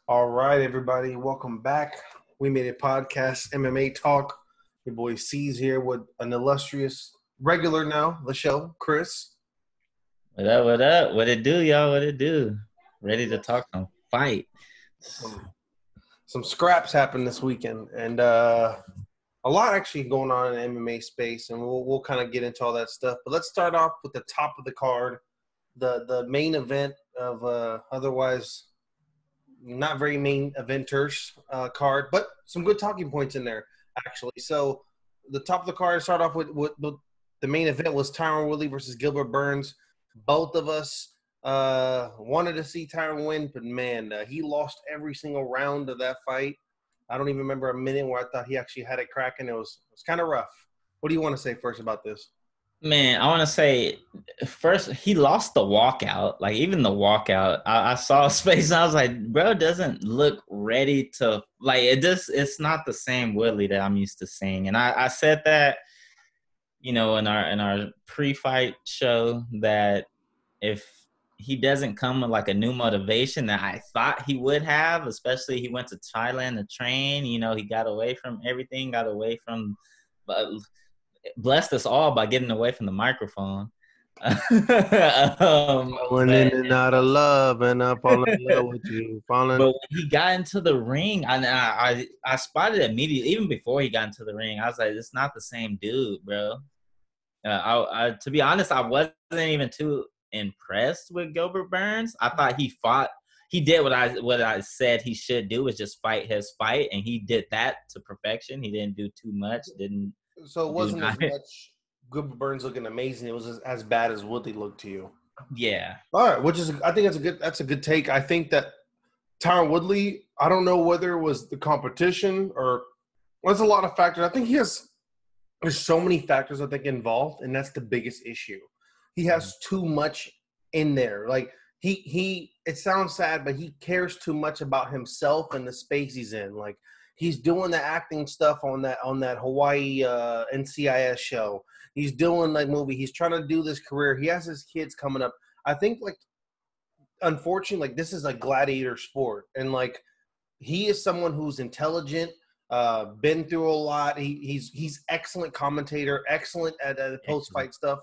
All right, everybody, welcome back. We Made It Podcast, MMA Talk. Your boy C's here with an illustrious regular now, the show, Chris. What up, what up? What it do, y'all? What it do? Ready to talk some fight. Some scraps happened this weekend, and a lot actually going on in the MMA space, and we'll kind of get into all that stuff. But let's start off with the top of the card, the main event of otherwise not very main eventers card, but some good talking points in there, actually. So the top of the card, start off with the main event was Tyron Woodley versus Gilbert Burns. Both of us wanted to see Tyron win, but man, he lost every single round of that fight. I don't even remember a minute where I thought he actually had it cracking. It was kind of rough. What do you want to say first about this? Man, I want to say first, he lost the walkout. Like, even the walkout, I saw his face and I was like, bro, doesn't look ready to, like, it's not the same Woodley that I'm used to seeing. And I said that, in our pre-fight show, that if he doesn't come with like a new motivation that I thought he would have, especially he went to Thailand to train, he got away from everything, blessed us all by getting away from the microphone. Falling in and out of love, and I fall in love with you. But when he got into the ring, I spotted it immediately. Even before he got into the ring, I was like, "It's not the same dude, bro." To be honest, I wasn't even too impressed with Gilbert Burns. I thought he did what I said he should do, was just fight his fight, and he did that to perfection. He didn't do too much. So it wasn't as much Gilbert Burns looking amazing. It was as bad as Woodley looked to you. Yeah. All right, I think that's a good take. I think that Tyron Woodley, I don't know whether it was the competition or there's a lot of factors. I think there's so many factors I think involved, and that's the biggest issue. He has too much in there. Like he it sounds sad, but he cares too much about himself and the space he's in. Like he's doing the acting stuff on that Hawaii NCIS show. He's doing like movie. He's trying to do this career. He has his kids coming up. I think like unfortunately, like this is a gladiator sport, and like he is someone who's intelligent, been through a lot. He's excellent commentator, excellent at the post fight stuff.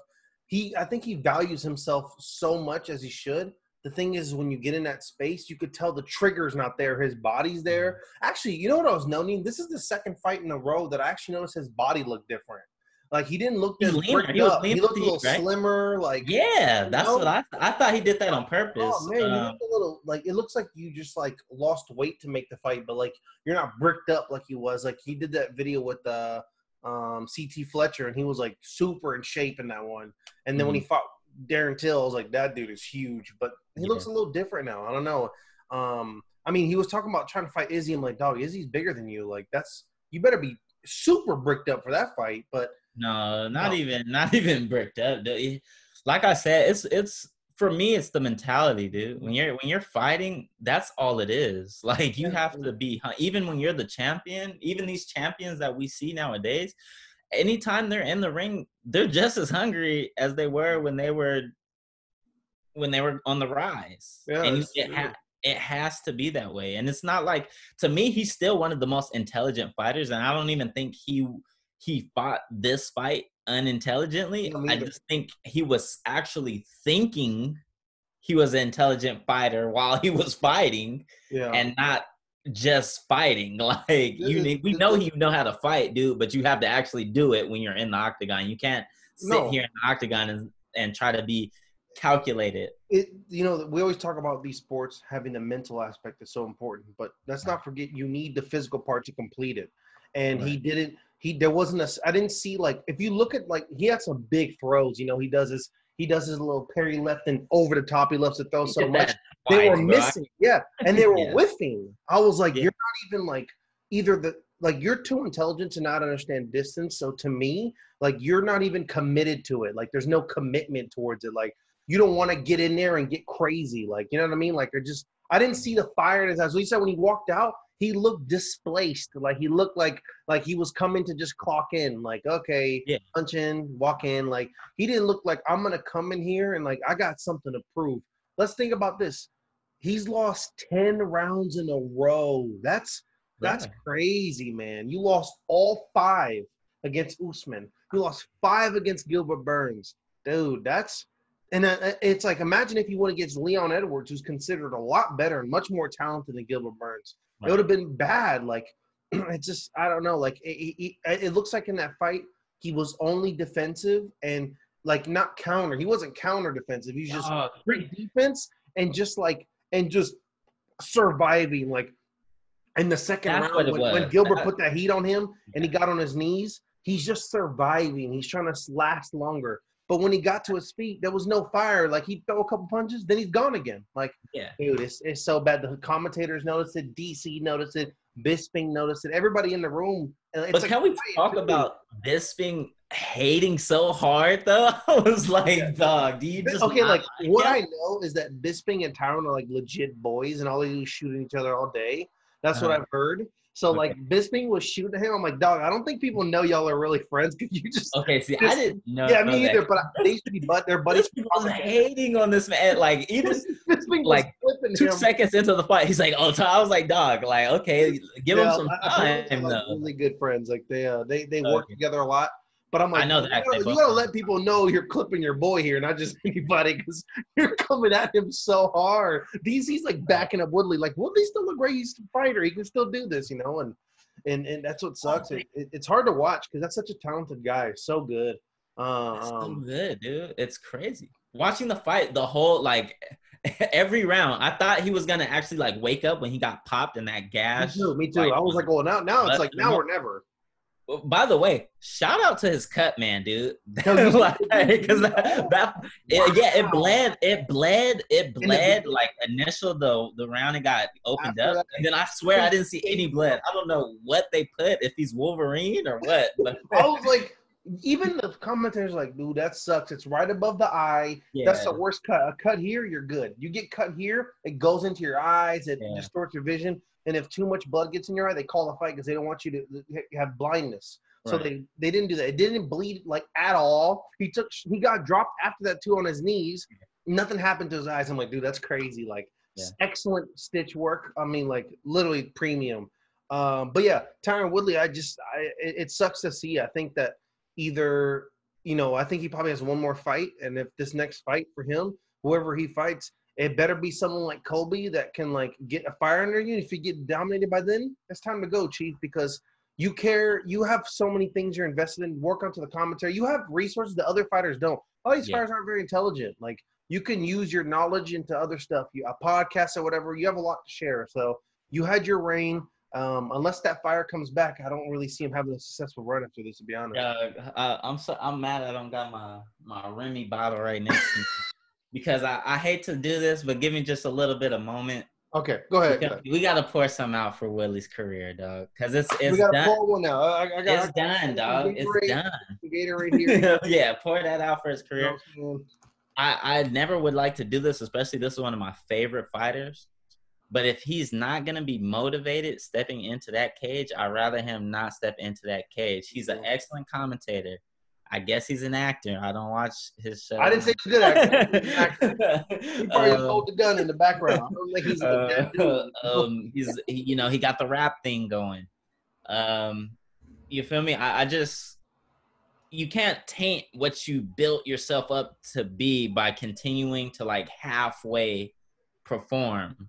I think he values himself so much, as he should. The thing is, when you get in that space, you could tell the trigger's not there. His body's there. Actually, you know what I was noting? This is the second fight in a row that I actually noticed his body looked different. Like, he didn't look as bricked up. He looked a little slimmer. Like, yeah, that's what I thought he did that on purpose. Oh, man, you look a little, like, it looks like you just, like, lost weight to make the fight, but, like, you're not bricked up like he was. Like, he did that video with CT Fletcher, and he was, like, super in shape in that one. And then when he fought Darren Till, I was like, that dude is huge. But he looks a little different now. I don't know. I mean, he was talking about trying to fight Izzy. I'm like, dog, Izzy's bigger than you. Like, you better be super bricked up for that fight. But no, not even bricked up. Like I said, it's for me, it's the mentality, dude. When you're fighting, that's all it is. Like, you have to be, even when you're the champion, even these champions that we see nowadays, anytime they're in the ring, they're just as hungry as they were when they were on the rise. Yeah, and it has to be that way. And it's not like, to me, he's still one of the most intelligent fighters, and I don't even think he fought this fight unintelligently. I just think he was actually thinking he was an intelligent fighter while he was fighting, and not just fighting. Like, we know you know how to fight, dude, but you have to actually do it when you're in the octagon. You can't sit here in the octagon and try to be calculated. We always talk about these sports having the mental aspect is so important, but let's not forget you need the physical part to complete it. And he didn't. I didn't see, like, if you look at, like, he had some big throws. He does his little parry left and over the top. He loves to throw so much. They were missing, and they were whiffing. I was like, you're not even like you're too intelligent to not understand distance. So to me, like, you're not even committed to it. Like, there's no commitment towards it. Like, you don't want to get in there and get crazy. Like, you know what I mean? Like, I didn't see the fire in his eyes. So he said when he walked out, he looked displaced. Like, he looked like he was coming to just clock in. Like, okay, punch in, walk in. Like, he didn't look like, I'm going to come in here and, like, I got something to prove. Let's think about this. He's lost 10 rounds in a row. That's Yeah. crazy, man. You lost all 5 against Usman. You lost 5 against Gilbert Burns. Dude, that's – and it's like imagine if you went against Leon Edwards, who's considered a lot better and much more talented than Gilbert Burns. Right. It would have been bad. Like, it's just – I don't know. Like, it looks like in that fight he was only defensive and, like, not counter. He wasn't counter defensive. He's just great defense and just, like – and just surviving, like in the second round when Gilbert put that heat on him and he got on his knees, he's just surviving. He's trying to last longer. But when he got to his feet, there was no fire. Like he'd throw a couple punches, then he's gone again. Like, dude, it's so bad. The commentators noticed it. DC noticed it. Bisping noticed it. Everybody in the room. But can we talk about Bisping hating so hard though? I was like, dog, do you just like what I know is that Bisping and Tyron are like legit boys and all they do is shoot at each other all day. That's what I've heard. So like Bisping was shooting at him. I'm like, dog, I don't think people know y'all are really friends because you just I didn't know. Yeah, me either. But they used to be their buddies. Bisping was hating on this man. Like even like 2 seconds into the fight, he's like, "Oh," I was like, "Dog, like okay, give him some time." Like, really good friends. Like they work together a lot. But I'm like, I know that you gotta let people know you're clipping your boy here, not just anybody, because you're coming at him so hard. DC's like backing up Woodley. Like Woodley's still a great fighter. He can still do this, you know. And that's what sucks. It's hard to watch because that's such a talented guy. So good. So good, dude. It's crazy watching the fight. The whole like every round, I thought he was gonna actually like wake up when he got popped in that gash. Me too. I was like, well, now it's like now or never. By the way, shout out to his cut, man, dude. Because it bled like initial the round it got opened up, and then I swear I didn't see any blood. I don't know what they put, if he's Wolverine or what. But I was like, even the commentators are like, dude, that sucks. It's right above the eye. Yeah. That's the worst cut. A cut here, you're good. You get cut here, it goes into your eyes. It distorts your vision. And if too much blood gets in your eye, they call a fight because they don't want you to have blindness. So they didn't do that. It didn't bleed like at all. He got dropped after that too on his knees. Nothing happened to his eyes. I'm like, dude, that's crazy. Like excellent stitch work. I mean, like literally premium. But yeah, Tyron Woodley, it sucks to see. I think that either, I think he probably has one more fight. And if this next fight for him, whoever he fights, it better be someone like Colby that can like get a fire under you. If you get dominated by then, it's time to go, Chief, because you care. You have so many things you're invested in. Work onto the commentary. You have resources that other fighters don't. All these fighters aren't very intelligent. Like you can use your knowledge into other stuff. A podcast or whatever. You have a lot to share. So you had your reign. Unless that fire comes back, I don't really see him having a successful run after this. To be honest, I'm mad I don't got my Remy bottle right next to me. Because I hate to do this, but give me just a little bit of moment. Okay, go ahead. We got to pour some out for Woodley's career, dog. Because it's we got to pour one now. It's done, dog. It's done. Gatorade here. Yeah, pour that out for his career. I never would like to do this, especially this is one of my favorite fighters. But if he's not going to be motivated stepping into that cage, I'd rather him not step into that cage. He's an excellent commentator. I guess he's an actor. I don't watch his show. I didn't say he's a good actor. He's an actor. He probably hold the gun in the background. I don't think he's he got the rap thing going. You feel me? You can't taint what you built yourself up to be by continuing to like halfway perform.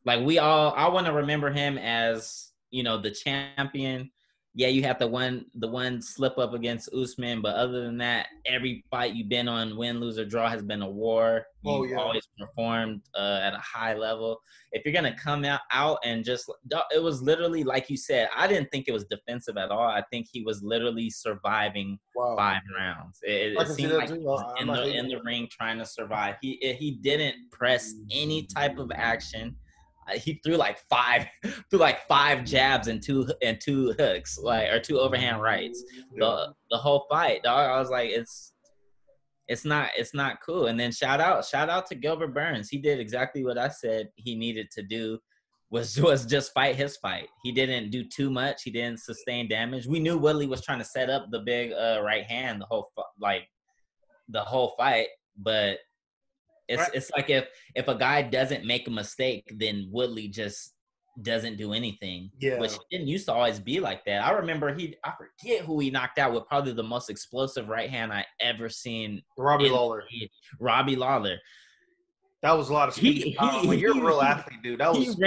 Like I want to remember him as, the champion. Yeah, you have the one slip up against Usman, but other than that, every fight you've been on, win, lose, or draw, has been a war. You've always performed at a high level. If you're gonna come out and just, it was literally like you said. I didn't think it was defensive at all. I think he was literally surviving 5 rounds. It seemed like he was in the ring trying to survive. He didn't press any type of action. He threw like five jabs and two hooks, or 2 overhand rights. The whole fight, dog. I was like, it's not cool. And then shout out to Gilbert Burns. He did exactly what I said he needed to do, was just fight his fight. He didn't do too much. He didn't sustain damage. We knew Woodley was trying to set up the big right hand the whole fight, but It's like if a guy doesn't make a mistake, then Woodley just doesn't do anything. Yeah. Which didn't used to always be like that. I remember I forget who he knocked out with probably the most explosive right hand I ever seen. Robbie Lawler. Robbie Lawler. That was a lot of speed and power. Well, you're a real athlete, dude. That was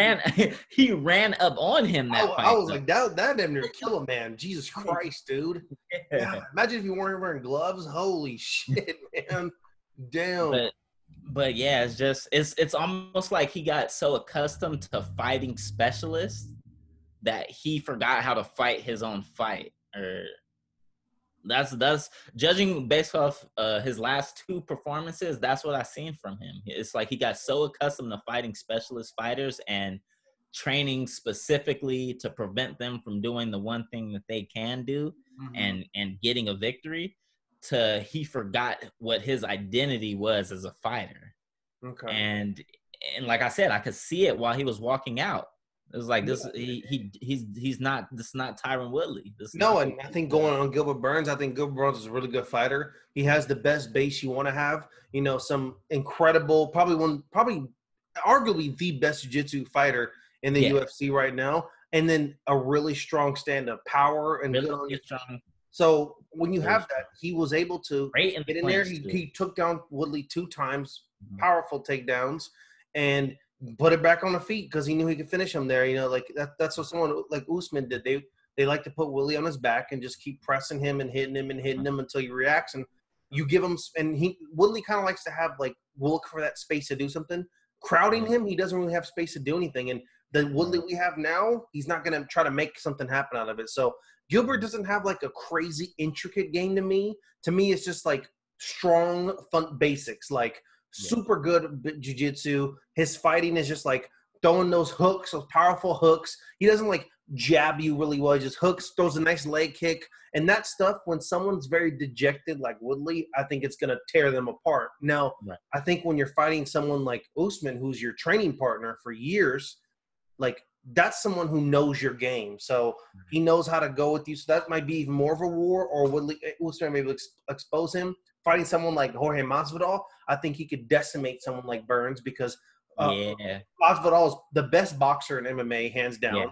he ran up on him that fight. I was like, that damn near kill a man. Jesus Christ, dude. Yeah. Imagine if you weren't wearing gloves. Holy shit, man. Damn. But yeah, it's almost like he got so accustomed to fighting specialists that he forgot how to fight his own fight. Or that's judging based off his last 2 performances. That's what I've seen from him. It's like he got so accustomed to fighting specialist fighters and training specifically to prevent them from doing the one thing that they can do, and getting a victory, he forgot what his identity was as a fighter. Okay. And like I said, I could see it while he was walking out. It was like this. He's not. This is not Tyron Woodley. And I think going on Gilbert Burns. I think Gilbert Burns is a really good fighter. He has the best base you want to have. You know, some incredible, probably arguably the best jiu-jitsu fighter in the UFC right now, and then a really strong stand-up power and really good on your strong. So when you have that, he was able to get in there. He took down Woodley 2 times, powerful takedowns, and put it back on the feet because he knew he could finish him there. You know, like that's what someone like Usman did. They like to put Woodley on his back and just keep pressing him and hitting him until he reacts, and you give him. And Woodley kind of likes to have look for that space to do something. Crowding him, he doesn't really have space to do anything. And the Woodley we have now, he's not going to try to make something happen out of it. So Gilbert doesn't have a crazy intricate game to me. To me, it's just strong, fun basics, super good jiu-jitsu. His fighting is just throwing those hooks, those powerful hooks. He doesn't jab you really well. He just hooks, throws a nice leg kick. And that stuff, when someone's very dejected like Woodley, I think it's going to tear them apart. Now, I think when you're fighting someone like Usman, who's your training partner for years, that's someone who knows your game. So he knows how to go with you. So that might be even more of a war, or Usman maybe expose him. Fighting someone like Jorge Masvidal, I think he could decimate someone like Burns because Masvidal is the best boxer in MMA, hands down.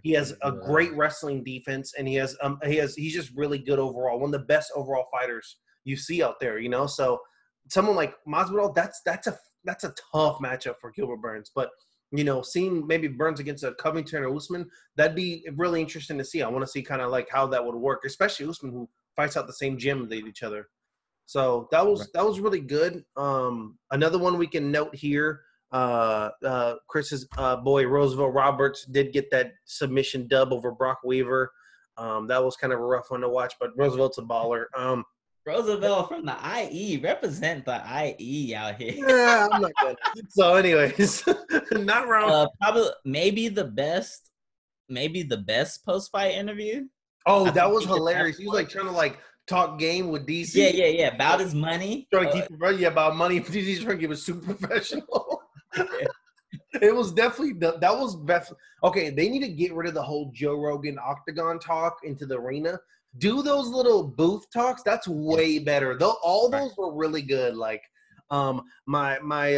He has a great wrestling defense, and he's just really good overall. One of the best overall fighters you see out there, So someone like Masvidal, that's a tough matchup for Gilbert Burns. But seeing maybe Burns against a Covington or Usman, that'd be really interesting to see. I want to see kind of how that would work, especially Usman, who fights out the same gym they each other. So that was really good. Another one we can note here. Chris's boy Roosevelt Roberts did get that submission dub over Brock Weaver. That was kind of a rough one to watch, but Roosevelt's a baller. Roosevelt from the IE, represent the IE out here. Yeah, I'm not good. So, anyways, not wrong. Probably maybe the best post fight interview. Oh, that was hilarious. He was trying to talk game with DC. Yeah. About his money. Trying to keep about money. DC's trying to give it super professional. It was definitely that was best. Okay, they need to get rid of the whole Joe Rogan octagon talk into the arena. Do those little booth talks. That's way better. All those were really good. I'm not saying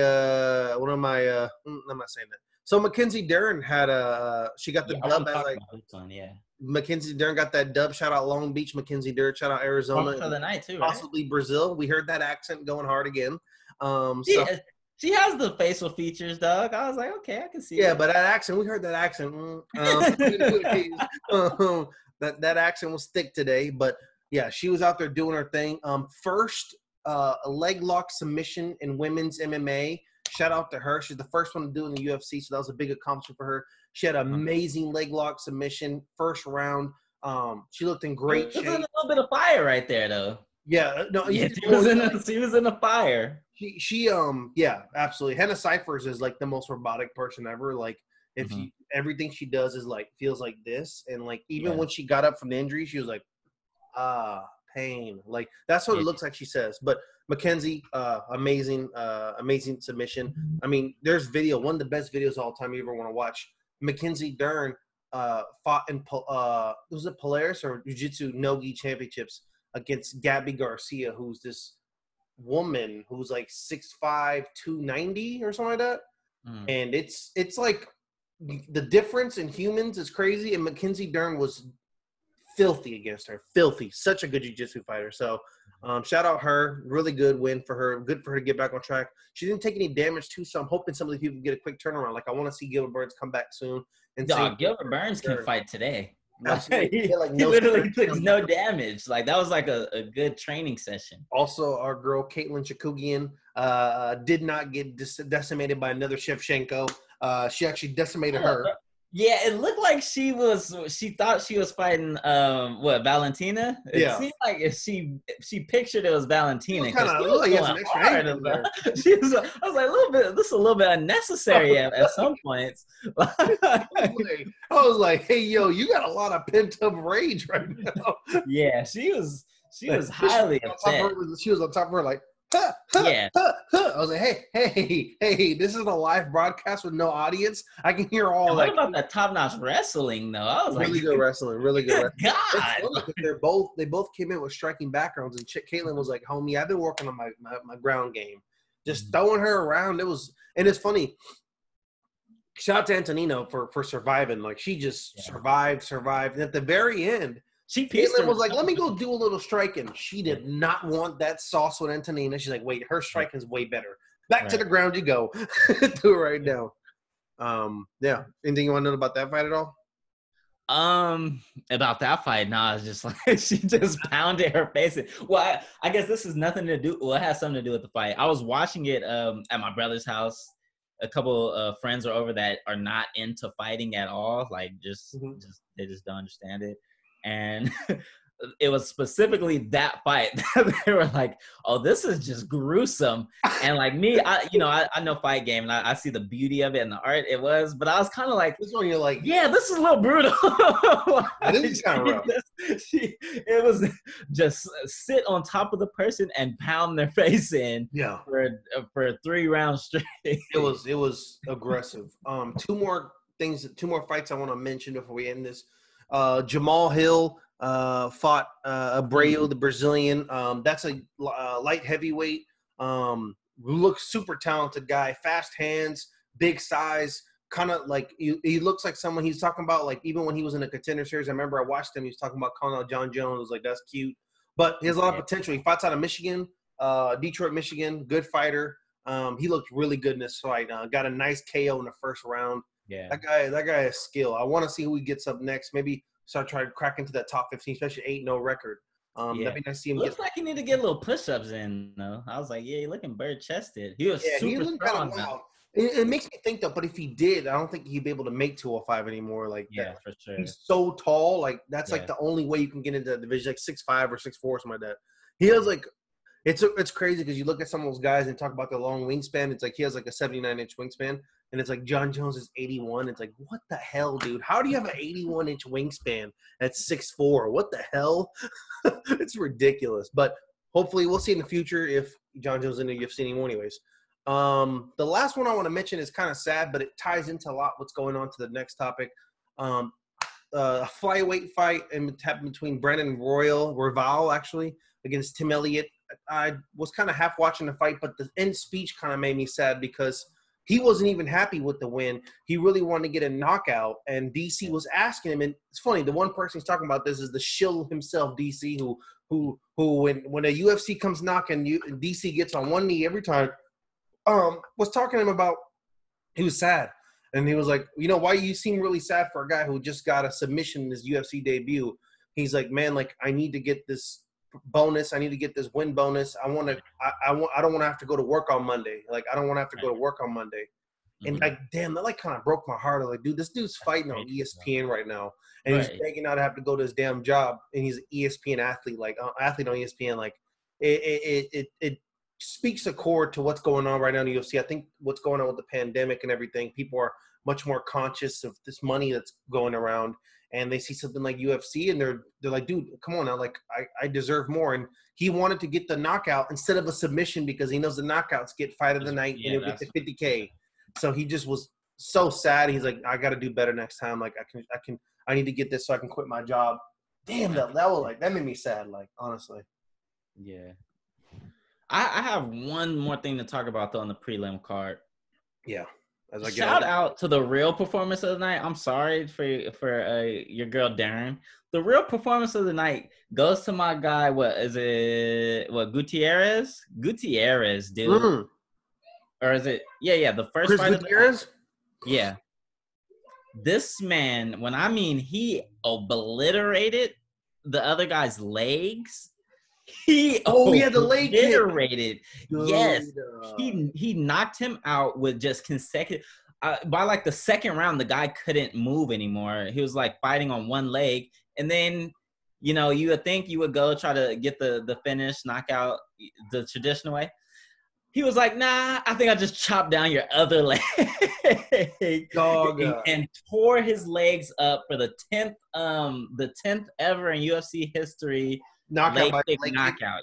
that. So Mackenzie Dern had she got the dub. Mackenzie Dern got that dub. Shout out Long Beach, Mackenzie Dern. Shout out Arizona. For the night too, possibly Brazil. We heard that accent going hard again. She has the facial features, dog. I was like, okay, I can see. Yeah, but that accent, we heard that accent. That accent was thick today, but yeah, she was out there doing her thing. First leg lock submission in women's MMA. Shout out to her. She's the first one to do it in the UFC, so that was a big accomplishment for her. She had an amazing leg lock submission first round. She looked in great shape. There's a little bit of fire right there, though. Yeah, no, yeah, she was in a fire. She yeah, absolutely. Hannah Cyphers is the most robotic person ever. If everything she does is feels like this, and even when she got up from the injury, she was pain. That's what it looks like she says. But Mackenzie, amazing submission. I mean, there's one of the best videos of all time you ever want to watch. Mackenzie Dern fought in was it Polaris or Jiu-Jitsu Nogi Championships against Gabby Garcia, who's this woman who's like 6'5", 290 or something like that. And it's like the difference in humans is crazy. And Mackenzie Dern was filthy against her. Filthy. Such a good jiu-jitsu fighter. So shout out her. Really good win for her. Good for her to get back on track. She didn't take any damage too, so I'm hoping some of these people get a quick turnaround. Like I want to see Gilbert Burns come back soon. And Gilbert Burns can fight today. Absolutely. He literally took no damage. Like that was like a good training session. Also, our girl Caitlin Chikugian did not get decimated by another Shevchenko. She actually decimated her. Yeah, it looked like she thought she was fighting Valentina? It seemed like if she pictured it was Valentina. Kind of looked like he had some extra anger there. I was like, this is a little bit unnecessary at some points. I was like, hey yo, you got a lot of pent up rage right now. Yeah, she was highly upset. She was on top of her like, I was like, hey, this is a live broadcast with no audience. I can hear all that. What about that top-notch wrestling, though? I was really good wrestling, really good wrestling. God. They both came in with striking backgrounds, and Caitlin was like, homie, I've been working on my ground game. Just throwing her around. And it's funny. Shout out to Antonino for surviving. Like, she just survived. And at the very end, Caitlin was like, let me go do a little striking. She did not want that sauce with Antonina. She's like, wait, her striking is way better. Back to the ground you go. Do it right now. Yeah. Anything you want to know about that fight at all? About that fight, no, it's just like she just pounded her face. Well, I guess this has nothing to do. Well, it has something to do with the fight. I was watching it at my brother's house. A couple of friends are over that are not into fighting at all. Like, they just don't understand it. And it was specifically that fight that they were like, oh, this is just gruesome. And like me, I know fight game and I see the beauty of it and the art it was, but I was kind of like, this one you're like, yeah, this is a little brutal. This is kind of rough. It was just sit on top of the person and pound their face in for 3 rounds straight. It was aggressive. Two more fights I want to mention before we end this. Jamal Hill fought Abreu, the Brazilian. That's a light heavyweight. Looks super talented guy. Fast hands, big size. Kind of like he looks like someone he's talking about. Like even when he was in the Contender Series, I remember I watched him. He was talking about calling out John Jones. I was like, that's cute. But he has a lot of potential. He fights out of Michigan, Detroit, Michigan. Good fighter. He looked really good in this fight. Got a nice KO in the first round. Yeah, that guy has skill. I want to see who he gets up next. Maybe start trying to crack into that top 15, especially 8-0 record. That'd be nice to see him. Looks like he need to get a little push-ups in, though. I was like, yeah, he looking bird-chested. He was super strong. Kind of wild. It makes me think, though, but if he did, I don't think he'd be able to make 205 anymore. Like, for sure. He's so tall. Like, that's like the only way you can get into that division, like 6'5" or 6'4", something like that. He has like, it's crazy because you look at some of those guys and talk about their long wingspan. It's like he has like a 79-inch wingspan, and it's like John Jones is 81. It's like, what the hell, dude? How do you have an 81-inch wingspan at 6'4"? What the hell? It's ridiculous. But hopefully we'll see in the future if John Jones is in the UFC anymore anyways. The last one I want to mention is kind of sad, but it ties into a lot what's going on to the next topic. A flyweight fight between Brandon Royval actually against Tim Elliott. I was kind of half watching the fight, but the end speech kind of made me sad because he wasn't even happy with the win. He really wanted to get a knockout, and DC was asking him. And it's funny, the one person he's talking about this is the shill himself, DC, who when a UFC comes knocking, DC gets on one knee every time. Was talking to him about he was sad, and he was like, why you seem really sad for a guy who just got a submission in his UFC debut. He's like, man, like I need to get this bonus. I need to get this win bonus. I don't want to have to go to work on Monday. Like I don't want to have to go to work on Monday. And like, damn, that like kind of broke my heart. I was like, dude, this dude's fighting on ESPN right now, and he's begging not to have to go to his damn job. And he's an ESPN athlete, like athlete on ESPN. Like it speaks a chord to what's going on right now in the UFC. I think what's going on with the pandemic and everything, people are much more conscious of this money that's going around, and they see something like UFC and they're like, dude, come on now, like I deserve more. And he wanted to get the knockout instead of a submission because he knows the knockouts get fight of the night and he'll get to $50K. So he just was so sad. He's like, I got to do better next time. Like I need to get this so I can quit my job. Damn, that made me sad. Like honestly. Yeah. I have one more thing to talk about though on the prelim card. Yeah. Shout out to the real performance of the night. I'm sorry for your girl Darren. The real performance of the night goes to my guy. Gutierrez? Gutierrez, dude. Mm. Or is it? Yeah. The first Chris fight Gutierrez? Yeah. This man, when I mean he obliterated the other guy's legs. He had the leg kick. Obliterated. Yes. He knocked him out with just consecutive. By like the second round, the guy couldn't move anymore. He was like fighting on one leg. And then, you know, you would think you would go try to get the finish, knockout the traditional way. He was like, nah, I think I just chopped down your other leg. And tore his legs up for the 10th ever in UFC history. Leg kick.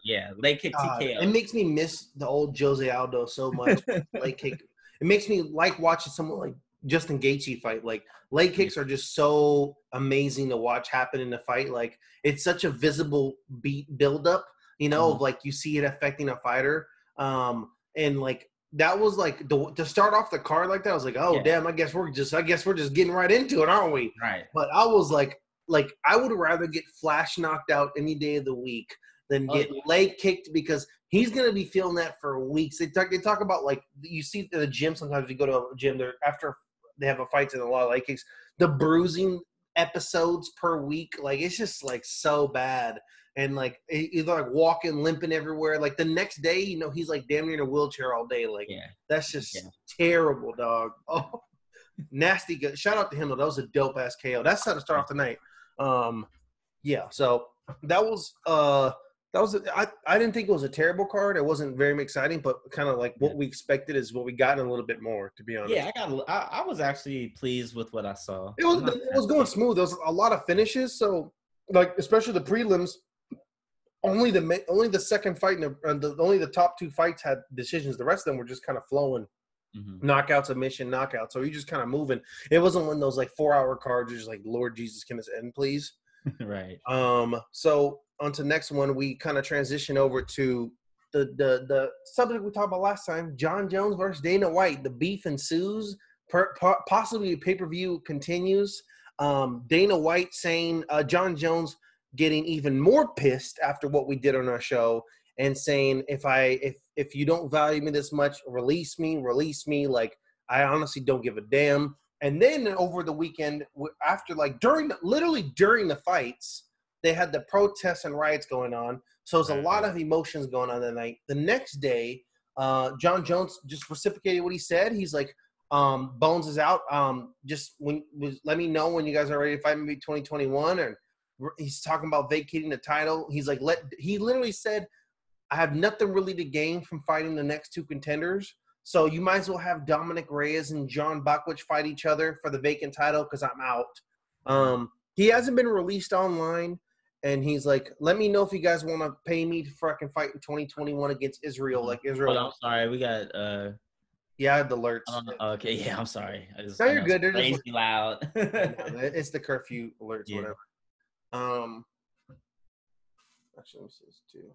Yeah, leg kick TKO. It makes me miss the old Jose Aldo so much. Leg kick. It makes me like watching someone like Justin Gaethje fight. Like leg kicks are just so amazing to watch happen in the fight. Like it's such a visible build up, you know, of like you see it affecting a fighter. And like that was like to start off the card like that. I was like, oh damn, I guess we're just getting right into it, aren't we? Right. But I was like I would rather get flash knocked out any day of the week than get leg kicked, because he's gonna be feeling that for weeks. They talk about, like, you see at the gym sometimes. You go to a gym, they're after they have a fight and a lot of leg kicks, the bruising episodes per week, like it's just like so bad. And like he's like walking, limping everywhere. Like the next day, you know, he's like damn near in a wheelchair all day. Like that's just terrible, dog. Oh, nasty. Good. Shout out to him though. That was a dope ass KO. That's how to start off the night. So that was I didn't think it was a terrible card. It wasn't very exciting, but kind of like what we expected is what we got, and a little bit more, to be honest. Yeah, I was actually pleased with what I saw. It was going smooth. There was a lot of finishes, so like especially the prelims. Only the second fight and only the top two fights had decisions. The rest of them were just kind of flowing. Knockout, submission, knockout. So you just kind of moving. It wasn't one of those like 4-hour cards. You're just like, Lord Jesus, can this end, please? Right. So on to the next one, we kind of transition over to the subject we talked about last time: Jon Jones versus Dana White. The beef ensues. Possibly a pay-per-view continues. Dana White saying Jon Jones getting even more pissed after what we did on our show, and saying, if you don't value me this much, release me. Like, I honestly don't give a damn. And then over the weekend, after like during the fights, they had the protests and riots going on. So there's a lot of emotions going on that night. The next day, Jon Jones just reciprocated what he said. He's like, Bones is out. Let me know when you guys are ready to fight, maybe 2021. And he's talking about vacating the title. He's like, he literally said, I have nothing really to gain from fighting the next two contenders. So you might as well have Dominic Reyes and John Bockwich fight each other for the vacant title, because I'm out. He hasn't been released online, and he's like, let me know if you guys want to pay me to fucking fight in 2021 against Israel. Like Israel. I'm sorry, we got yeah, I had the alerts. Okay, yeah, I'm sorry. No, you're good. They're crazy just loud. It's the curfew alerts, whatever. Actually, let me see this too.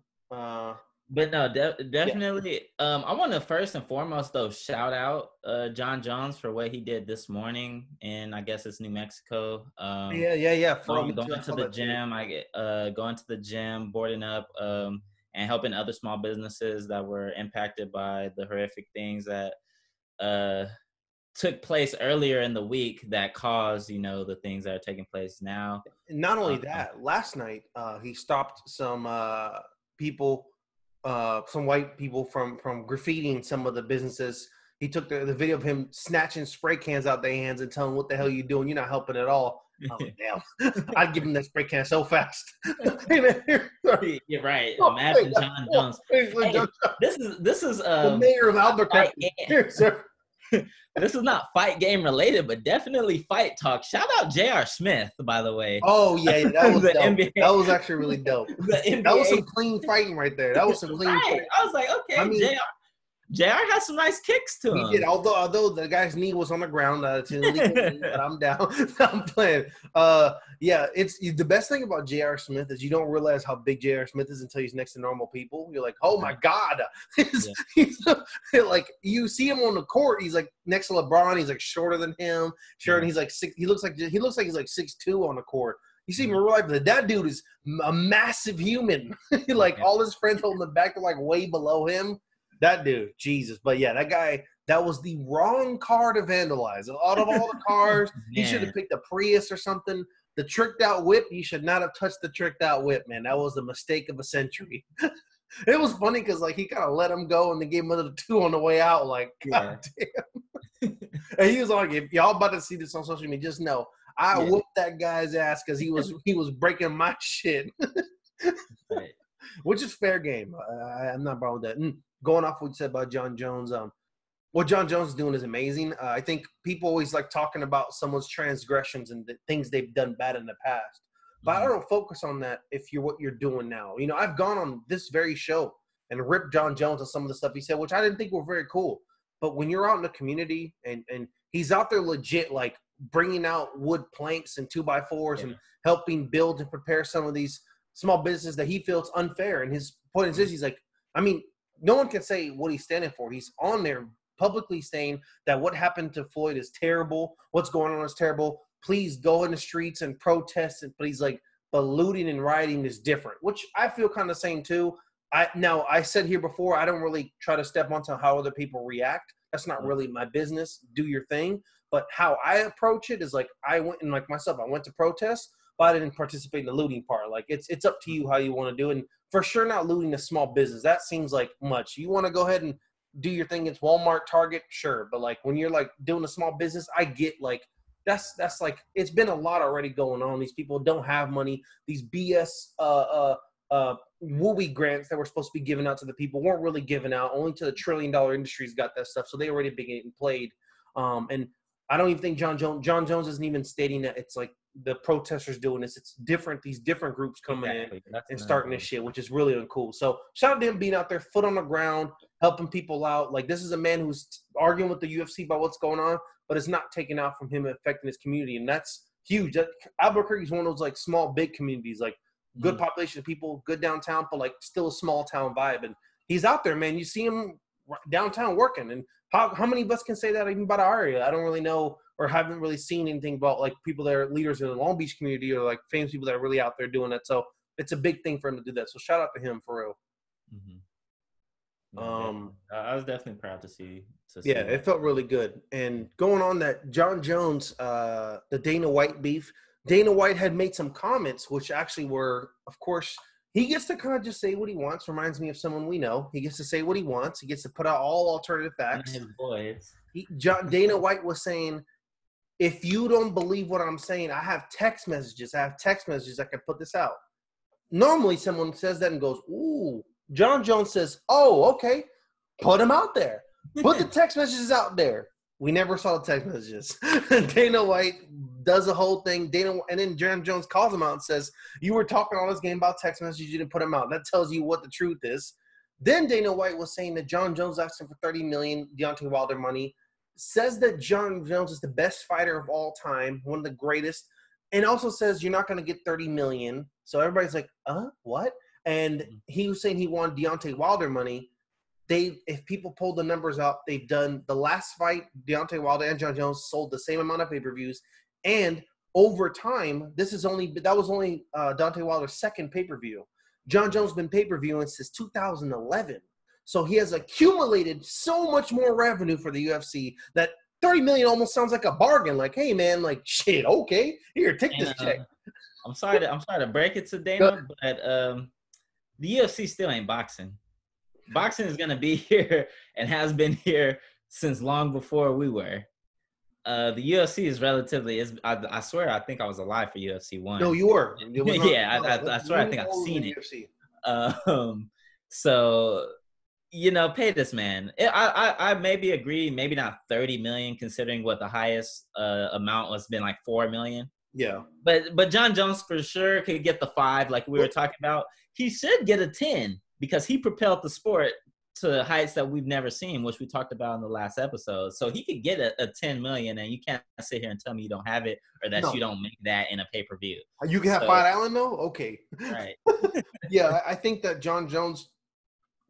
But no, definitely. I want to first and foremost though shout out Jon Jones for what he did this morning in, I guess it's New Mexico. Going to the gym, going to the gym, boarding up, and helping other small businesses that were impacted by the horrific things that took place earlier in the week that caused, the things that are taking place now. Not only that, last night he stopped some people. Some white people from graffitiing some of the businesses. He took the video of him snatching spray cans out their hands and telling them, what the hell are you doing? You're not helping at all. I was like, damn. I'd give him that spray can so fast. You're right. Imagine Jon Jones. Hey, this is the mayor of Albuquerque. Here, sir. This is not fight game related, but definitely fight talk. Shout out J.R. Smith, by the way. Oh, yeah, that was dope. NBA. That was actually really dope. That was some clean fighting right there. That was some clean fighting. I was like, okay, JR. JR has some nice kicks to him. He did, although the guy's knee was on the ground. It's an illegal knee, but I'm down. I'm playing. Yeah, it's the best thing about J.R. Smith is you don't realize how big J.R. Smith is until he's next to normal people. You're like, oh my God. He's like, you see him on the court, he's like next to LeBron, he's like shorter than him. Sure, and he's like he looks like he's like 6'2" on the court. You see him in real life, but that dude is a massive human. Like all his friends holding him back, they're like way below him. That dude, Jesus. But yeah, that guy, that was the wrong car to vandalize. Out of all the cars, he should have picked a Prius or something. The tricked out whip, you should not have touched the tricked out whip, man. That was the mistake of a century. It was funny because like he kind of let him go and then gave him another 2 on the way out. Like, God damn. And he was like, if y'all about to see this on social media, just know I whooped that guy's ass because he was breaking my shit. Right. Which is fair game. I'm not wrong with that. Going off what you said about John Jones, what John Jones is doing is amazing. I think people always like talking about someone's transgressions and the things they've done bad in the past. But I don't focus on that if you're what you're doing now. You know, I've gone on this very show and ripped John Jones on some of the stuff he said, which I didn't think were very cool. But when you're out in the community and he's out there legit, like bringing out wood planks and 2x4s and helping build and prepare some of these small businesses that he feels unfair. And his point is this, he's like, I mean, no one can say what he's standing for. He's on there publicly saying that what happened to Floyd is terrible. What's going on is terrible. Please go in the streets and protest. But he's like, but looting and rioting is different, which I feel kind of the same too. I said here before, I don't really try to step onto how other people react. That's not really my business. Do your thing. But how I approach it is like I went and like myself, I went to protest, but I didn't participate in the looting part. Like it's up to you how you want to do it. And for sure not looting a small business. That seems like much. You want to go ahead and do your thing. It's Walmart, Target, sure. But like when you're like doing a small business, I get like that's like it's been a lot already going on. These people don't have money. These BS WUI grants that were supposed to be given out to the people weren't really given out. Only to the $1 trillion industries got that stuff. So they already been getting played. And I don't even think John Jones isn't even stating that it's like the protesters doing this. It's different. These different groups coming in and starting this shit, which is really uncool. So shout out to him being out there, foot on the ground, helping people out. Like this is a man who's arguing with the UFC about what's going on, but it's not taken out from him affecting his community. And that's huge. Albuquerque is one of those like small, big communities, like good population of people, good downtown, but like still a small town vibe. And he's out there, man. You see him downtown working. And how many of us can say that even about our area? I don't really know or haven't really seen anything about like people that are leaders in the Long Beach community or like famous people that are really out there doing that. So it's a big thing for him to do that. So shout out to him for real. I was definitely proud to see. Yeah, it felt really good. And going on that John Jones, the Dana White beef, Dana White had made some comments, which actually were, of course, he gets to kind of just say what he wants. Reminds me of someone we know. He gets to say what he wants. He gets to put out all alternative facts. His boys. Dana White was saying, if you don't believe what I'm saying, I have text messages. I can put this out. Normally, someone says that and goes, ooh. John Jones says, oh, okay. Put them out there. Put the text messages out there. We never saw the text messages. Dana White does the whole thing. And then John Jones calls him out and says, you were talking all this game about text messages. You didn't put them out. That tells you what the truth is. Then Dana White was saying that John Jones asked him for $30 million Deontay Wilder money. Says that John Jones is the best fighter of all time, one of the greatest, and also says you're not going to get $30 million. So everybody's like, what? And he was saying he wanted Deontay Wilder money. If people pulled the numbers up, they've done the last fight, Deontay Wilder and John Jones sold the same amount of pay-per-views, and over time, that was only Deontay Wilder's second pay-per-view. John Jones has been pay-per-viewing since 2011. So he has accumulated so much more revenue for the UFC that $30 million almost sounds like a bargain. Like, hey man, like shit, okay, here, take this check. I'm sorry to break it to Dana, but the UFC still ain't boxing. Boxing is gonna be here and has been here since long before we were. The UFC is relatively. I swear, I think I was alive for UFC 1. No, you were. Yeah, I swear, I think I've seen it. So. Pay this man. I maybe agree, maybe not 30 million, considering what the highest amount was been like 4 million. Yeah. But John Jones for sure could get the 5, like we were talking about. He should get a 10 because he propelled the sport to heights that we've never seen, which we talked about in the last episode. So he could get a 10 million, and you can't sit here and tell me you don't have it or that you don't make that in a pay-per-view. You can have Fight Island though? Okay. Right. Yeah, I think that John Jones,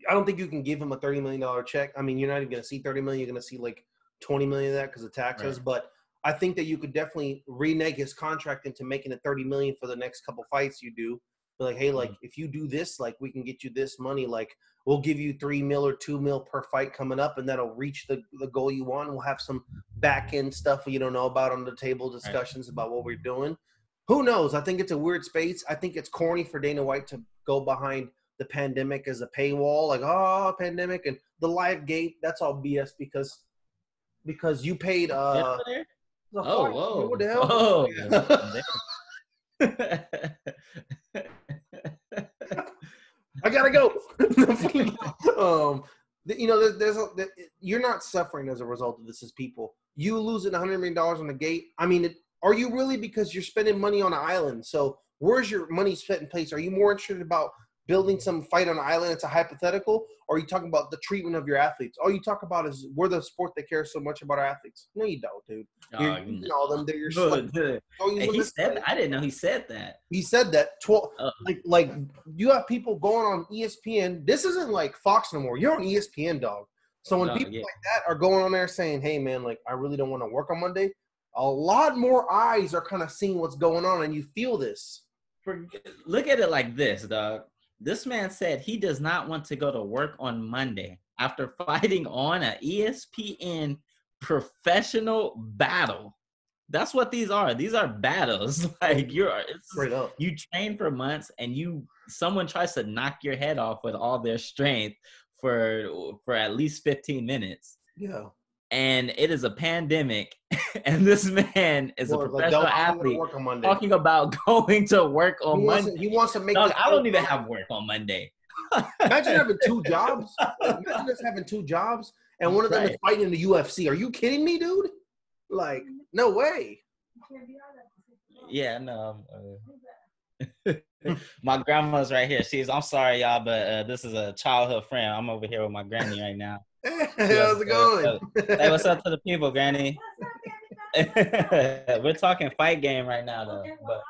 I don't think you can give him a $30 million check. I mean, you're not even going to see 30 million. You're going to see like 20 million of that because of taxes. Right. But I think that you could definitely renege his contract into making it 30 million for the next couple fights you do. Be like, hey, like if you do this, like we can get you this money. Like we'll give you $3 million or $2 million per fight coming up, and that'll reach the goal you want. We'll have some back end stuff you don't know about on the table, discussions about what we're doing. Who knows? I think it's a weird space. I think it's corny for Dana White to go behind the pandemic as a paywall, like pandemic and the live gate. That's all BS because you paid. Whoa! What the hell? I gotta go. You're not suffering as a result of this as people. You losing $100 million on the gate. I mean, are you really? Because you're spending money on an island. So where's your money spent in place? Are you more interested about building some fight on an island? It's a hypothetical. Or are you talking about the treatment of your athletes? All you talk about is we're the sport that cares so much about our athletes. No, you don't, dude. You're using all them. They're your he said that. I didn't know he said that. He said that. Like you have people going on ESPN. This isn't like Fox no more. You're on ESPN, dog. So when people like that are going on there saying, hey, man, like I really don't want to work on Monday, a lot more eyes are kind of seeing what's going on, and you feel this. Look at it like this, dog. This man said he does not want to go to work on Monday after fighting on an ESPN professional battle. That's what these are. These are battles. Like you train for months and someone tries to knock your head off with all their strength for at least 15 minutes. Yeah. And it is a pandemic, and this man is a professional athlete talking about going to work on Monday. He wants to make. I don't even have work on Monday. Imagine having two jobs. Imagine us having two jobs, and one of them is fighting in the UFC. Are you kidding me, dude? Like, no way. Yeah, no. My grandma's right here. I'm sorry, y'all, but this is a childhood friend. I'm over here with my granny right now. Hey, how's it going? Hey, what's up to the people, Granny? We're talking fight game right now, though. But...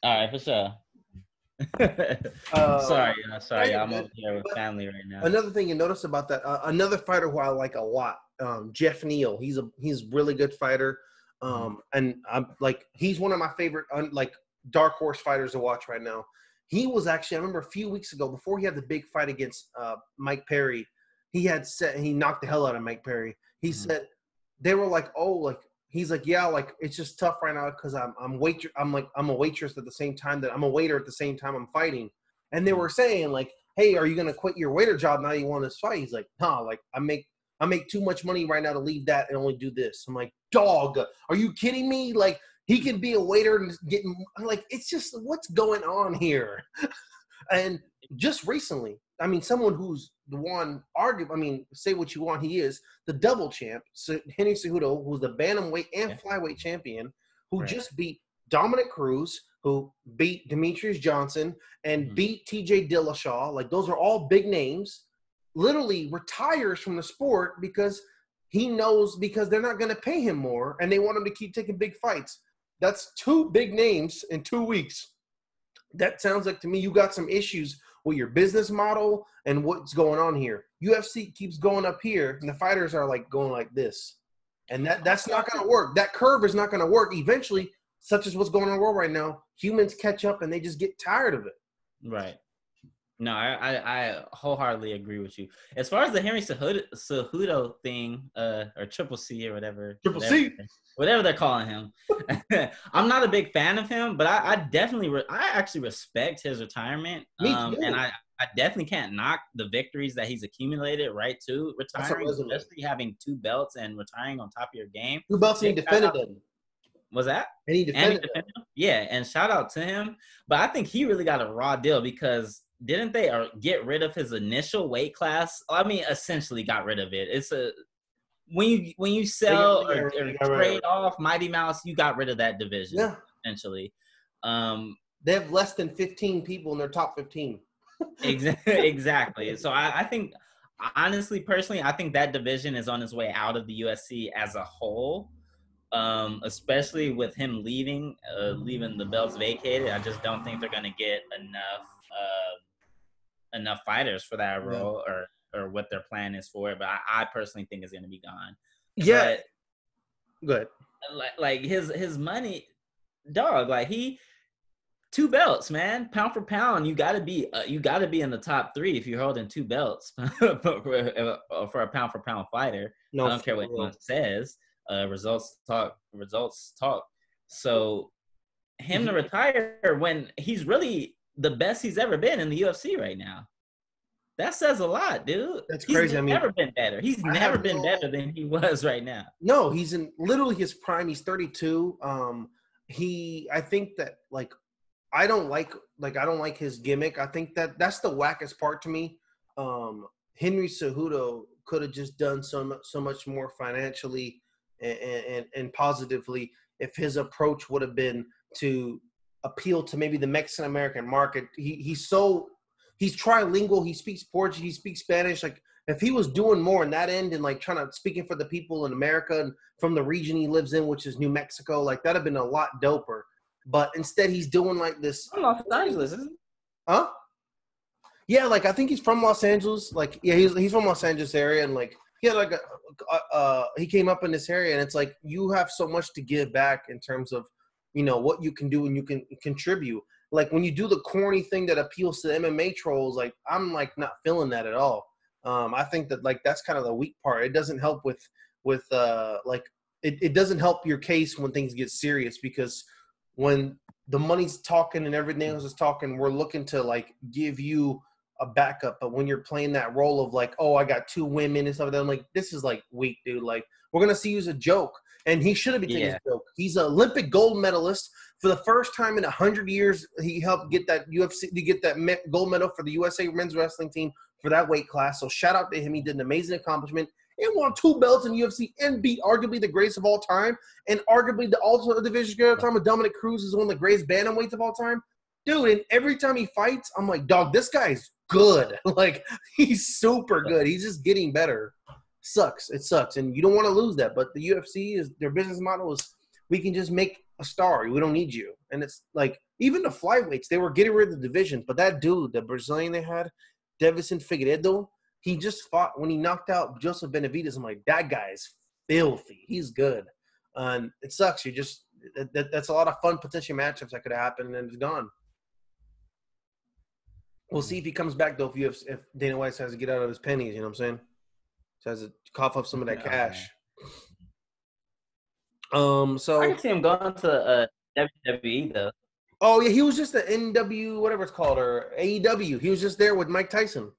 All right, for sure. Sorry, I'm over here with family right now. Another thing you notice about that, another fighter who I like a lot, Jeff Neal. He's a really good fighter, and I'm like he's one of my favorite dark horse fighters to watch right now. He was actually, I remember a few weeks ago, before he had the big fight against Mike Perry, he knocked the hell out of Mike Perry. He said, they were like, he's like, yeah, like it's just tough right now because I'm a waitress at the same time that I'm a waiter at the same time I'm fighting. And they were saying like, hey, are you gonna quit your waiter job now you want this fight? He's like, nah, like I make too much money right now to leave that and only do this. I'm like, dog, are you kidding me? Like, he can be a waiter and getting like it's just what's going on here. And just recently, I mean, someone who's the one say what you want, he is the double champ, Henry Cejudo, who's the bantamweight and flyweight champion, who just beat Dominic Cruz, who beat Demetrius Johnson and beat TJ Dillashaw. Like those are all big names. Literally retires from the sport because he knows because they're not going to pay him more and they want him to keep taking big fights. That's two big names in 2 weeks. That sounds like to me you got some issues with your business model and what's going on here. UFC keeps going up here, and the fighters are like going like this. And that's not going to work. That curve is not going to work. Eventually, such as what's going on in the world right now, humans catch up and they just get tired of it. Right. No, I wholeheartly agree with you. As far as the Henry Cejudo thing, or Triple C or whatever. Whatever they're calling him. I'm not a big fan of him, but I actually respect his retirement. Me too. And I definitely can't knock the victories that he's accumulated right to retiring, especially having 2 belts and retiring on top of your game. 2 belts and he defended them. Was that? And he defended them. Yeah, and shout out to him. But I think he really got a raw deal because didn't they get rid of his initial weight class? I mean, essentially got rid of it. It's when you sell or trade off Mighty Mouse, you got rid of that division essentially. They have less than 15 people in their top 15. Exactly. So I think, honestly, personally, I think that division is on its way out of the UFC as a whole. Especially with him leaving the belts vacated. I just don't think they're gonna get enough fighters for that role, or what their plan is for it. But I personally think it's gonna be gone. Yeah. But Good. like his money, dog. Like 2 belts, man. Pound for pound, you gotta be in the top 3 if you're holding 2 belts for a pound for pound fighter. No, I don't care what anyone says. Results talk. Results talk. So him to retire when he's really the best he's ever been in the UFC right now, that says a lot, dude. That's crazy. He's never been better. He's never been better than he was right now. No, he's in literally his prime. He's 32. I think that like I don't like his gimmick. I think that's the wackest part to me. Henry Cejudo could have just done so much more financially and positively if his approach would have been to appeal to maybe the Mexican American market. He's trilingual. He speaks Portuguese. He speaks Spanish. Like if he was doing more in that end and like trying to speaking for the people in America and from the region he lives in, which is New Mexico, like that'd have been a lot doper. But instead, he's doing like this. Los Angeles, isn't he? Huh? Yeah, like I think he's from Los Angeles. Like, yeah, he's from Los Angeles area, and like he had like he came up in this area, and it's like you have so much to give back in terms of what you can do and you can contribute. Like when you do the corny thing that appeals to the MMA trolls, like I'm like not feeling that at all. I think that like that's kind of the weak part. It doesn't help with like it doesn't help your case when things get serious because when the money's talking and everything else is talking, we're looking to like give you a backup. But when you're playing that role of like, oh, I got 2 women and stuff like that, I'm like, this is like weak, dude. Like we're gonna see you as a joke, and he shouldn't be taking as a joke. He's an Olympic gold medalist for the first time in 100 years. He helped get that gold medal for the USA men's wrestling team for that weight class. So shout out to him. He did an amazing accomplishment. And won 2 belts in UFC and beat arguably the greatest of all time and arguably the ultimate division great of all time with Dominic Cruz is one of the greatest bantamweights of all time. Dude, and every time he fights, I'm like, dog, this guy's good. Like, he's super good. He's just getting better. Sucks. It sucks. And you don't want to lose that. But the UFC, their business model is we can just make a star. We don't need you. And it's like, even the flyweights, they were getting rid of the division. But that dude, the Brazilian they had, Davison Figueiredo, he just fought when he knocked out Joseph Benavidez. I'm like, that guy's filthy. He's good. And it sucks. That's a lot of fun potential matchups that could happen, and it's gone. We'll see if he comes back, though, if Dana White has to get out of his pennies, you know what I'm saying? So has to cough up some of that cash. So I can see him going to WWE, though. Oh, yeah, he was just the NW, whatever it's called, or AEW. He was just there with Mike Tyson.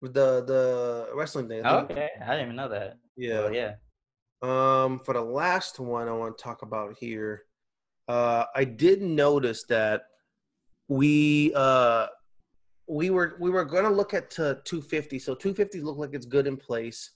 With the wrestling thing. Okay, I didn't even know that. Yeah. Well, yeah. For the last one I want to talk about here, I did notice that we were gonna look at 250. So 250 look like it's good in place.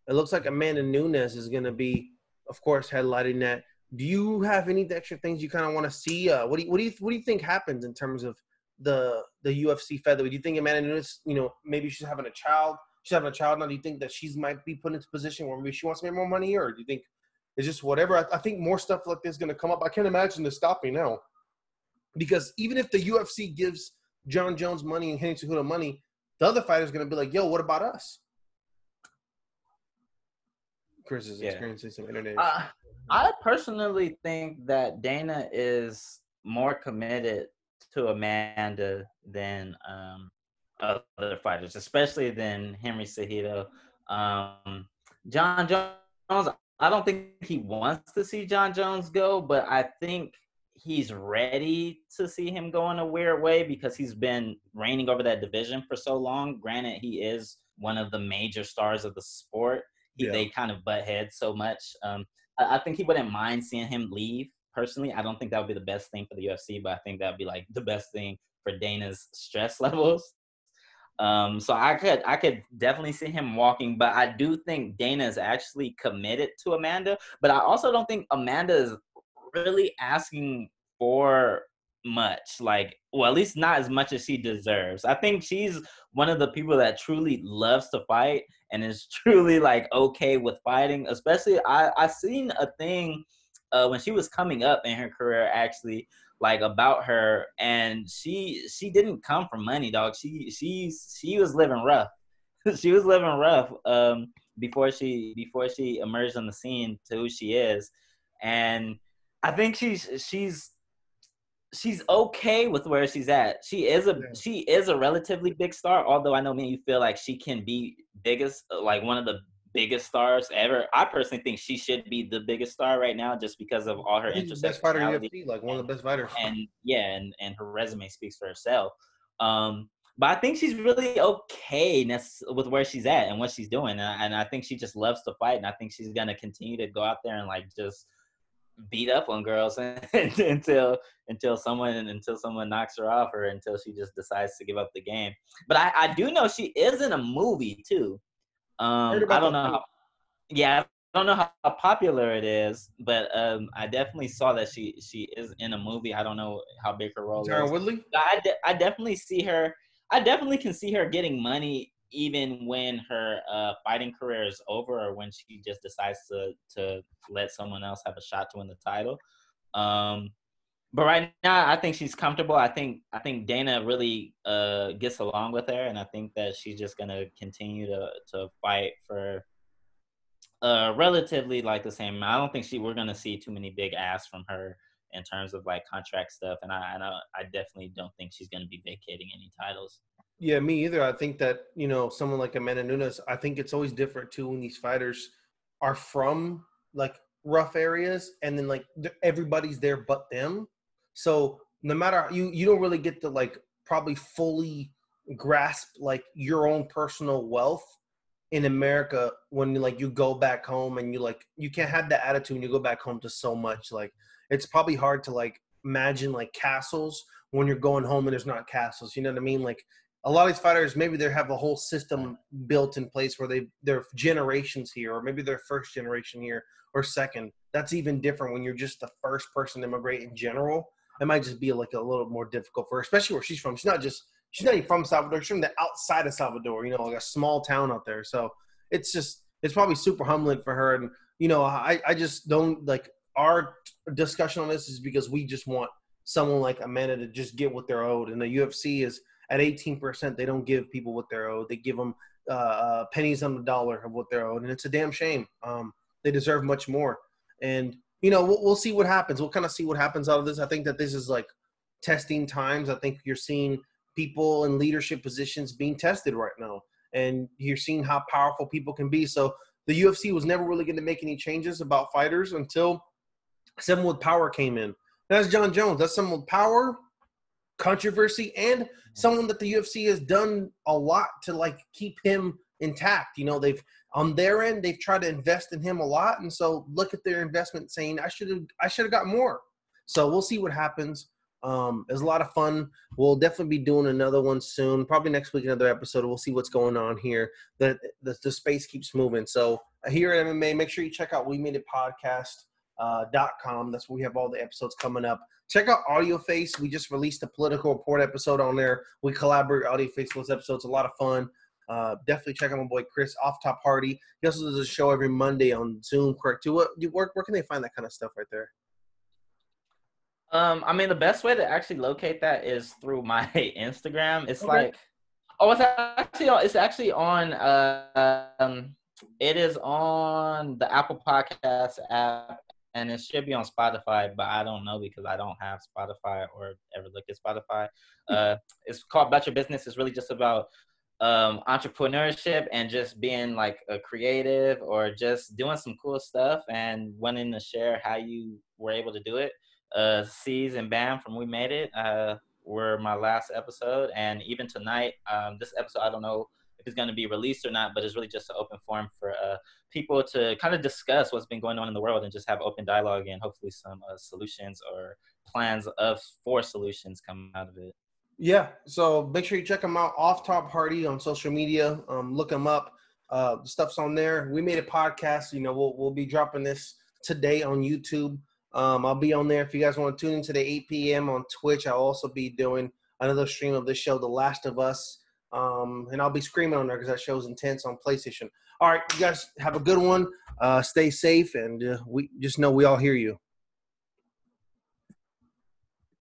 It looks like Amanda Nunes is gonna be, of course, headlining that. Do you have any extra things you kind of want to see? What do you think happens in terms of the UFC featherweight? Do you think Amanda Nunes, maybe she's having a child? She's having a child now. Do you think that she might be put into a position where maybe she wants to make more money, or do you think it's just whatever? I think more stuff like this is going to come up. I can't imagine this stopping now, because even if the UFC gives John Jones money and Henry Cejudo money, the other fighter's going to be like, "Yo, what about us?" Chris is experiencing some internet. I personally think that Dana is more committed to Amanda than other fighters, especially than Henry Cejudo. John Jones, I don't think he wants to see John Jones go, but I think he's ready to see him go in a weird way because he's been reigning over that division for so long. Granted, he is one of the major stars of the sport. They kind of butt heads so much. I think he wouldn't mind seeing him leave. Personally, I don't think that would be the best thing for the UFC, but I think that would be like the best thing for Dana's stress levels. So I could definitely see him walking, but I do think Dana is actually committed to Amanda. But I also don't think Amanda is really asking for much. Like, well, at least not as much as she deserves. I think she's one of the people that truly loves to fight and is truly like okay with fighting. Especially, I seen a thing when she was coming up in her career, actually, like about her, and she didn't come from money, dog. She was living rough. She was living rough before she emerged on the scene to who she is, and I think she's okay with where she's at. She is a relatively big star, although I know me and you feel like she can be biggest, like one of the biggest stars ever. I personally think she should be the biggest star right now just because of all her She's the best fighter in intersectionality. UFC, like one of the best fighters. And yeah, and her resume speaks for herself. But I think she's really okay with where she's at and what she's doing. And I think she just loves to fight. And I think she's going to continue to go out there and like just beat up on girls until someone knocks her off, or until she just decides to give up the game. But I do know she is in a movie too. I don't know how popular it is, but I definitely saw that she is in a movie. I don't know how big her role Tyron is. Woodley? I definitely see her. I definitely can see her getting money even when her fighting career is over, or when she just decides to let someone else have a shot to win the title. But right now, I think she's comfortable. I think Dana really gets along with her, and I think that she's just gonna continue to fight for relatively like the same. I don't think we're gonna see too many big asks from her in terms of like contract stuff, and I definitely don't think she's gonna be vacating any titles. Yeah, me either. I think that, someone like Amanda Nunes, I think it's always different too when these fighters are from like rough areas, and then like everybody's there but them. So no matter, you don't really get to like probably fully grasp like your own personal wealth in America when like you go back home, and you can't have that attitude when you go back home to so much. Like it's probably hard to like imagine like castles when you're going home and there's not castles. You know what I mean? Like a lot of these fighters, maybe they have a whole system built in place where they're generations here, or maybe they're first generation here or second. That's even different when you're just the first person to immigrate in general. It might just be like a little more difficult for her, especially where she's from. She's not even from Salvador. She's from the outside of Salvador, like a small town out there. So it's probably super humbling for her. And, I just don't like, our discussion on this is because we just want someone like Amanda to just get what they're owed. And the UFC is at 18%. They don't give people what they're owed. They give them pennies on the dollar of what they're owed. And it's a damn shame. They deserve much more. And, we'll see what happens. We'll kind of see what happens out of this. I think that this is like testing times. I think you're seeing people in leadership positions being tested right now. And you're seeing how powerful people can be. So the UFC was never really going to make any changes about fighters until someone with power came in. That's John Jones. That's someone with power, controversy, and someone that the UFC has done a lot to like keep him intact. They've on their end, they've tried to invest in him a lot. And so look at their investment saying, I should have got more. So we'll see what happens. It was a lot of fun. We'll definitely be doing another one soon, probably next week, another episode. We'll see what's going on here. The space keeps moving. So here at MMA, make sure you check out WeMadeItPodcast.com. That's where we have all the episodes coming up. Check out AudioFace. We just released a political report episode on there. We collaborate AudioFace for those episodes. A lot of fun. Definitely check out my boy Chris, Off Top Party. He also does a show every Monday on Zoom, correct? Where can they find that kind of stuff right there? I mean, the best way to actually locate that is through my Instagram. It's okay. It's actually on it is on the Apple Podcast app, and it should be on Spotify, but I don't know because I don't have Spotify or ever looked at Spotify. It's called About Your Business. It's really just about entrepreneurship and just being like a creative or just doing some cool stuff and wanting to share how you were able to do it. C's and Bam from We Made It were my last episode, and even tonight, this episode, I don't know if it's going to be released or not, but it's really just an open forum for people to kind of discuss what's been going on in the world and just have open dialogue, and hopefully some solutions or plans for solutions come out of it. Yeah, so make sure you check them out. Off Top Party on social media. Look them up. The stuff's on there. We Made a podcast. We'll be dropping this today on YouTube. I'll be on there if you guys want to tune into the 8 p.m. on Twitch. I'll also be doing another stream of this show, The Last of Us. And I'll be screaming on there because that show's intense on PlayStation. All right, you guys have a good one. Stay safe, and we just know we all hear you.